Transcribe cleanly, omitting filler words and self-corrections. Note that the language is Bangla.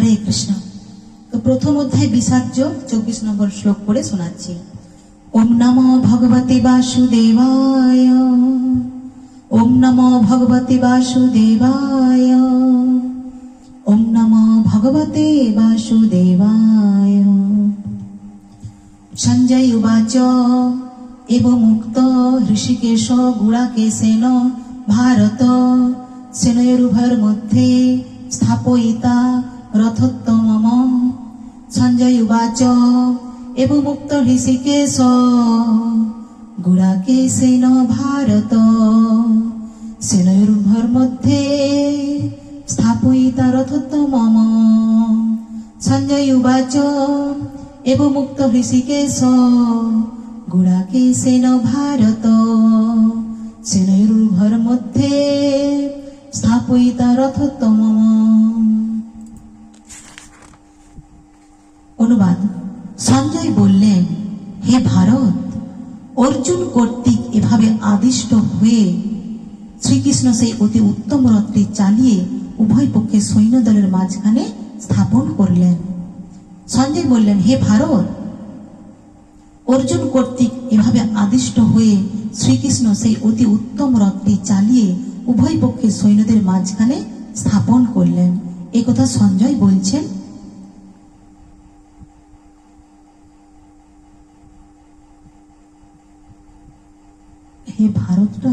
হরে কৃষ্ণ। তো প্রথম অধ্যায় বিষাদ্য 24 নম্বর শ্লোক পড়ে শোনাচ্ছি। ওম নমো ভগবতে বাসুদেবায়, ওম নমো ভগবতে বাসুদেবায়, ওম নমো ভগবতে বাসুদেবায়। সঞ্জয় উবাচ এব মুক্ত ঋষিকেশ গুড়াকেশেন ভারত সেনয়োরুভয়োর মধ্যে স্থাপয়িতা রথোত্তমম। সঞ্জয় উবাচ এব মুক্ত ঋষিকেশ গুড়াকেশেন ভারত সেনয়োরুভয়োর মধ্যে স্থাপয়িতা রথোত্তমম। সঞ্জয় উবাচ এব মুক্ত ঋষিকেশ গুড়াকেশেন ভারত সেনয়োরুভয়োর মধ্যে স্থাপয়িতা রথোত্তমম। অনুবাদ। সঞ্জয় বললেন, হে ভারত, অর্জুন কর্তৃক এভাবে আদিষ্ট হয়ে শ্রীকৃষ্ণ সেই অতি উত্তম রথটি চালিয়ে উভয় পক্ষে সৈন্যদলের মাঝখানে স্থাপন করলেন। সঞ্জয় বললেন, হে ভারত, অর্জুন কর্তৃক এভাবে আদিষ্ট হয়ে শ্রীকৃষ্ণ সেই অতি উত্তম রথটি চালিয়ে উভয় পক্ষে সৈন্যদের মাঝখানে স্থাপন করলেন। এই কথা সঞ্জয় বলছেন। হে ভারতটা